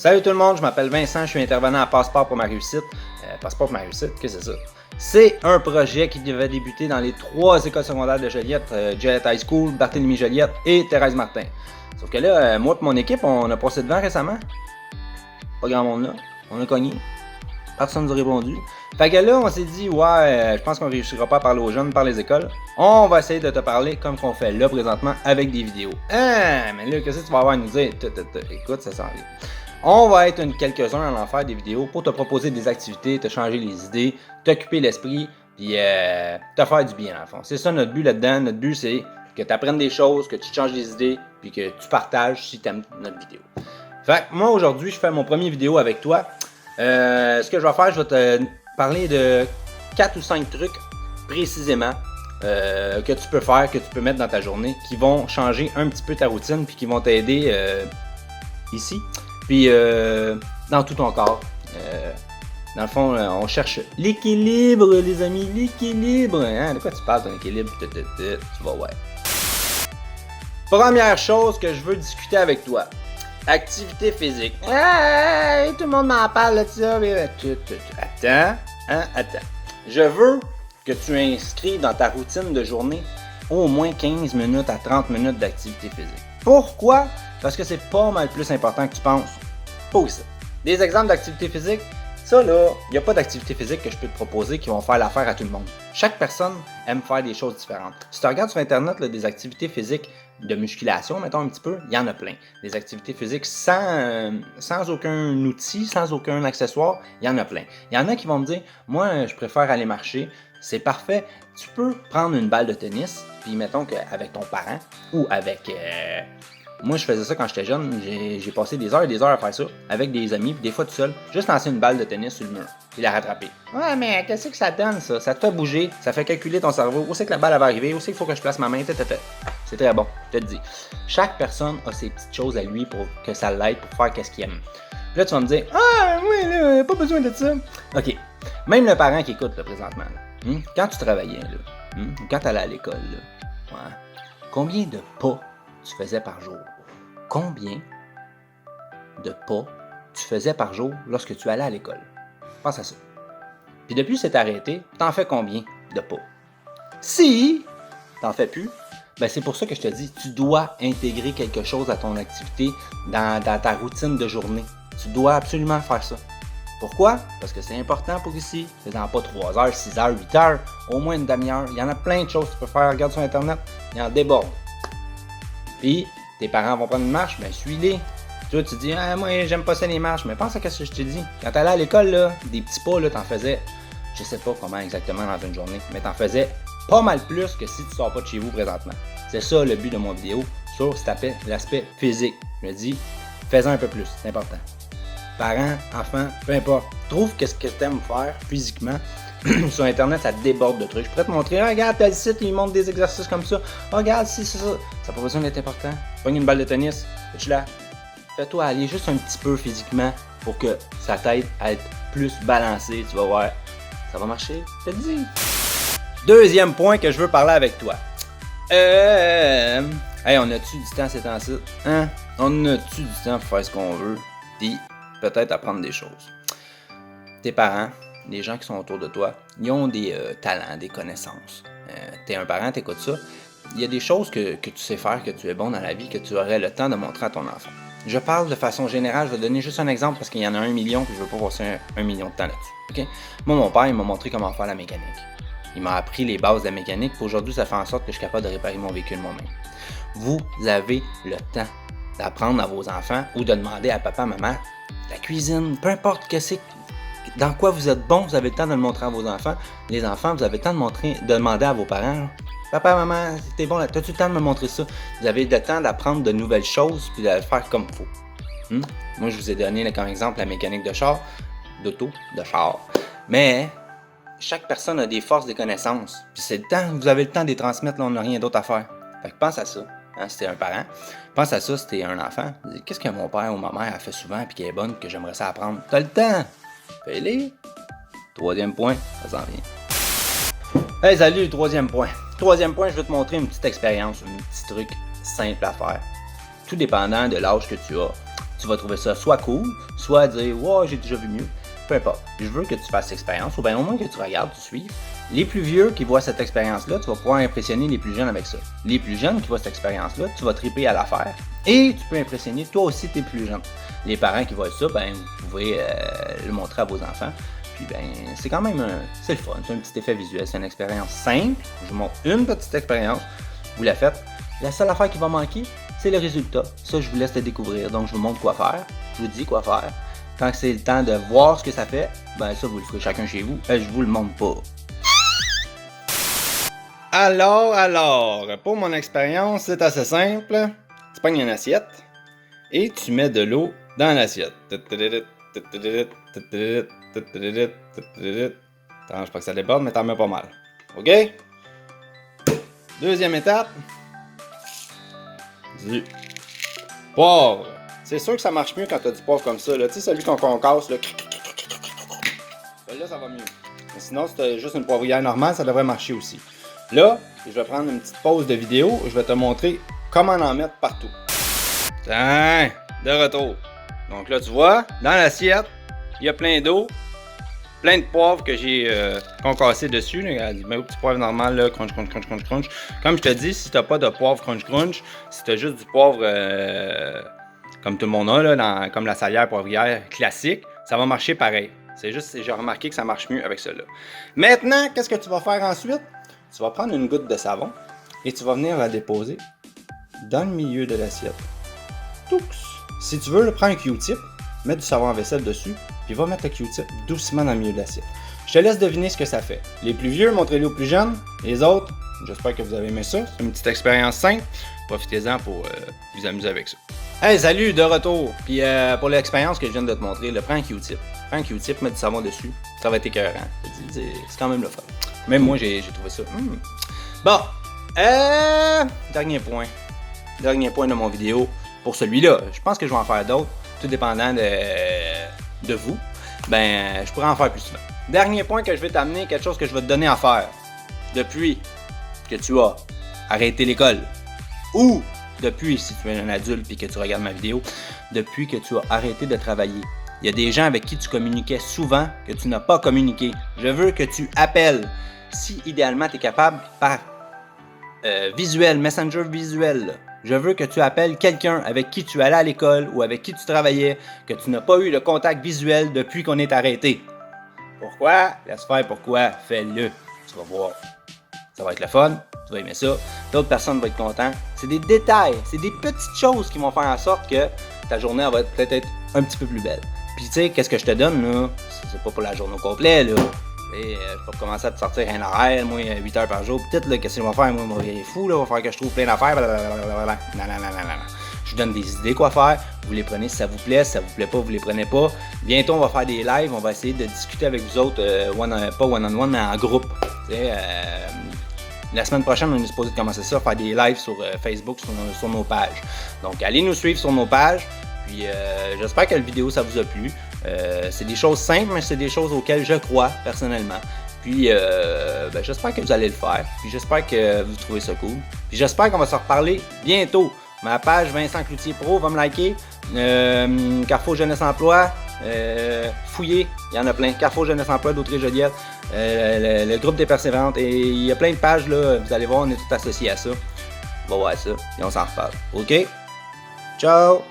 Salut tout le monde, je m'appelle Vincent, je suis intervenant à Passeport pour ma réussite. Passeport pour ma réussite, qu'est-ce que c'est ça? C'est un projet qui devait débuter dans les 3 écoles secondaires de Joliette, Joliette High School, Barthélemy Joliette et Thérèse Martin. Sauf que là, moi et mon équipe, on a passé devant récemment. Pas grand monde là, on a cogné. Personne nous a répondu. Fait que là, on s'est dit, je pense qu'on réussira pas à parler aux jeunes par les écoles. On va essayer de te parler comme qu'on fait là présentement avec des vidéos. Mais là, qu'est-ce que tu vas avoir à nous dire? Écoute, ça s'en vient. On va être quelques-uns à en faire des vidéos pour te proposer des activités, te changer les idées, t'occuper l'esprit, puis te faire du bien en fond. C'est ça notre but là-dedans. Notre but, c'est que tu apprennes des choses, que tu changes les idées, puis que tu partages si tu aimes notre vidéo. Fait que moi, aujourd'hui, je fais mon premier vidéo avec toi. Ce que je vais faire, je vais te parler de 4 ou 5 trucs précisément que tu peux faire, que tu peux mettre dans ta journée, qui vont changer un petit peu ta routine, puis qui vont t'aider ici. Puis dans tout ton corps. Dans le fond, on cherche l'équilibre, les amis, l'équilibre. Hein? De quoi tu parles, ton équilibre? Tu vas voir. Première chose que je veux discuter avec toi. Activité physique. Hey, tout le monde m'en parle de ça. Mais... Attends. Je veux que tu inscris dans ta routine de journée au moins 15 minutes à 30 minutes d'activité physique. Pourquoi? Parce que c'est pas mal plus important que tu penses. Pour ça. Des exemples d'activité physique, ça là, il n'y a pas d'activité physique que je peux te proposer qui vont faire l'affaire à tout le monde. Chaque personne aime faire des choses différentes. Si tu regardes sur internet là, des activités physiques de musculation, mettons un petit peu, il y en a plein. Des activités physiques sans aucun outil, sans aucun accessoire, il y en a plein. Il y en a qui vont me dire, moi je préfère aller marcher, c'est parfait. Tu peux prendre une balle de tennis, puis mettons qu'avec ton parent ou avec... Moi, je faisais ça quand j'étais jeune. J'ai passé des heures et des heures à faire ça avec des amis, puis des fois tout seul, juste lancer une balle de tennis sur le mur, puis la rattraper. Ouais, mais qu'est-ce que ça donne, ça? Ça te fait bouger, ça fait calculer ton cerveau. Où c'est que la balle va arriver? Où c'est qu'il faut que je place ma main? C'est très bon, je te le dis. Chaque personne a ses petites choses à lui pour que ça l'aide pour faire qu'est-ce qu'il aime. Puis là, tu vas me dire, oui, là, pas besoin de ça. OK. Même le parent qui écoute, là, présentement, là, quand tu travaillais, là, quand tu allais à l'école, là, combien de pas tu faisais par jour? Combien de pas tu faisais par jour lorsque tu allais à l'école? Pense à ça. Puis depuis que c'est arrêté, t'en fais combien de pas? Si t'en fais plus, ben c'est pour ça que je te dis, tu dois intégrer quelque chose à ton activité dans ta routine de journée. Tu dois absolument faire ça. Pourquoi? Parce que c'est important pour ici. Fais-en pas 3 heures, 6 heures, 8 heures, au moins une demi-heure. Il y en a plein de choses que tu peux faire. Regarde sur Internet, il y en déborde. Puis, tes parents vont prendre une marche, ben suis-les. Tu vois, tu dis, moi, j'aime pas ça les marches, mais pense à ce que je te dis. Quand t'allais à l'école, là, des petits pas, là, t'en faisais, je sais pas comment exactement dans une journée, mais t'en faisais pas mal plus que si tu sors pas de chez vous présentement. C'est ça le but de mon vidéo sur l'aspect physique. Je me dis, fais-en un peu plus, c'est important. Parents, enfants, peu importe. Trouve qu'est-ce que t'aimes faire physiquement. Sur Internet, ça déborde de trucs. Je pourrais te montrer, regarde, tel site, ils montrent des exercices comme ça. Regarde, si c'est ça. Ça n'a pas besoin d'être important. Pogne une balle de tennis, fais-tu-la. Fais-toi aller juste un petit peu physiquement pour que ça t'aide à être plus balancé. Tu vas voir, ça va marcher, je te le dis. Deuxième point que je veux parler avec toi. Hey, on a-tu du temps ces temps-ci? Hein? On a-tu du temps pour faire ce qu'on veut? Puis peut-être apprendre des choses. Tes parents, les gens qui sont autour de toi, ils ont des talents, des connaissances. T'es un parent, t'écoutes ça. Il y a des choses que tu sais faire, que tu es bon dans la vie, que tu aurais le temps de montrer à ton enfant. Je parle de façon générale, je vais donner juste un exemple parce qu'il y en a 1 million que je veux pas passer 1 million de temps là-dessus. Okay? Moi, mon père, il m'a montré comment faire la mécanique. Il m'a appris les bases de la mécanique. Aujourd'hui, ça fait en sorte que je suis capable de réparer mon véhicule moi-même. Vous avez le temps d'apprendre à vos enfants ou de demander à papa, maman, la cuisine, peu importe que c'est. Dans quoi vous êtes bon, vous avez le temps de le montrer à vos enfants. Les enfants, vous avez le temps de demander à vos parents. Là, papa, maman, t'es bon là, t'as-tu le temps de me montrer ça? Vous avez le temps d'apprendre de nouvelles choses puis de le faire comme il faut. Moi, je vous ai donné là, comme exemple la mécanique de char, d'auto, de char. Mais chaque personne a des forces, des connaissances. Puis c'est le temps, vous avez le temps de les transmettre, là, on n'a rien d'autre à faire. Fait que pense à ça. Si t'es un parent, pense à ça si t'es un enfant. Qu'est-ce que mon père ou ma mère a fait souvent puis qui est bonne, que j'aimerais ça apprendre? T'as le temps! Fais-les. 3e point, ça s'en vient. Hey, salut, 3e point. 3e point, je vais te montrer une petite expérience, un petit truc simple à faire. Tout dépendant de l'âge que tu as. tu vas trouver ça soit cool, soit dire « Ouais, j'ai déjà vu mieux ». Peu importe. Je veux que tu fasses l'expérience, ou bien au moins que tu regardes, tu suives. Les plus vieux qui voient cette expérience-là, tu vas pouvoir impressionner les plus jeunes avec ça. Les plus jeunes qui voient cette expérience-là, tu vas triper à la faire. Et tu peux impressionner toi aussi tes plus jeunes. Les parents qui voient ça, ben, vous pouvez le montrer à vos enfants. Puis ben, c'est quand même c'est le fun, c'est un petit effet visuel, c'est une expérience simple. Je vous montre une petite expérience, vous la faites. La seule affaire qui va manquer, c'est le résultat. Ça, je vous laisse le découvrir. Donc, je vous montre quoi faire, je vous dis quoi faire. Quand c'est le temps de voir ce que ça fait, ben ça, vous le ferez chacun chez vous. Je vous le montre pas. Alors, pour mon expérience, c'est assez simple. Tu pognes une assiette et tu mets de l'eau dans l'assiette. Attends, je pas que ça déborde, mais t'en mets pas mal. OK? Deuxième étape. Du poivre. C'est sûr que ça marche mieux quand t'as du poivre comme ça. Tu sais, celui qu'on concasse, là. Là, ça va mieux. Mais sinon, si t'as juste une poivrière normale, ça devrait marcher aussi. Là, je vais prendre une petite pause de vidéo. Je vais te montrer comment en mettre partout. Tiens, de retour. Donc là, tu vois, dans l'assiette, il y a plein d'eau, plein de poivre que j'ai concassé dessus. Là. Mets au petit poivre normal, là, crunch, crunch, crunch, crunch, crunch. Comme je te dis, si t'as pas de poivre crunch, crunch, si t'as juste du poivre comme tout le monde a, là, comme la salière poivrière classique, ça va marcher pareil. C'est juste, j'ai remarqué que ça marche mieux avec cela. Maintenant, qu'est-ce que tu vas faire ensuite? Tu vas prendre une goutte de savon et tu vas venir la déposer dans le milieu de l'assiette. Toux! Si tu veux, prends un Q-tip, mets du savon à vaisselle dessus, puis va mettre le Q-tip doucement dans le milieu de l'assiette. Je te laisse deviner ce que ça fait. Les plus vieux, montrez-les aux plus jeunes. Les autres, j'espère que vous avez aimé ça. C'est une petite expérience simple. Profitez-en pour vous amuser avec ça. Hey, salut, de retour. Puis pour l'expérience que je viens de te montrer, prends un Q-tip. Prends un Q-tip, mets du savon dessus. Ça va être écœurant. C'est quand même le fun. Même moi, j'ai trouvé ça. Bon, dernier point. Dernier point de mon vidéo. Pour celui-là, je pense que je vais en faire d'autres, tout dépendant de vous. Ben, je pourrais en faire plus souvent. Dernier point que je vais t'amener, quelque chose que je vais te donner à faire. Depuis que tu as arrêté l'école, ou depuis, si tu es un adulte et que tu regardes ma vidéo, depuis que tu as arrêté de travailler. Il y a des gens avec qui tu communiquais souvent que tu n'as pas communiqué. Je veux que tu appelles. Si idéalement tu es capable par visuel, messenger visuel, je veux que tu appelles quelqu'un avec qui tu allais à l'école ou avec qui tu travaillais, que tu n'as pas eu le contact visuel depuis qu'on est arrêté. Pourquoi? Laisse faire pourquoi, fais-le. Tu vas voir. Ça va être le fun, tu vas aimer ça. D'autres personnes vont être contentes. C'est des détails, c'est des petites choses qui vont faire en sorte que ta journée elle va peut-être être un petit peu plus belle. Puis tu sais, qu'est-ce que je te donne là? C'est pas pour la journée au complet là. Et je vais commencer à te sortir un horaire, moi, 8 heures par jour. Peut-être, là, qu'est-ce que je vais faire? Moi, je vais virer fou, là. Il va falloir que je trouve plein d'affaires. Non. Je vous donne des idées quoi faire. Vous les prenez si ça vous plaît. Si ça vous plaît pas, vous les prenez pas. Bientôt, on va faire des lives. On va essayer de discuter avec vous autres, pas one-on-one, mais en groupe. La semaine prochaine, on est supposé de commencer ça, faire des lives sur Facebook, sur nos pages. Donc, allez nous suivre sur nos pages. Puis, j'espère que la vidéo, ça vous a plu. C'est des choses simples, mais c'est des choses auxquelles je crois personnellement. Puis j'espère que vous allez le faire. Puis j'espère que vous trouvez ça cool. Puis j'espère qu'on va se reparler bientôt. Ma page Vincent Cloutier Pro, va me liker. Carrefour Jeunesse Emploi, fouillez, il y en a plein. Carrefour Jeunesse Emploi d'Autriche-Joliette, le groupe des persévérantes. Et il y a plein de pages là, vous allez voir, on est tous associés à ça. On va voir ça et on s'en reparle. OK? Ciao!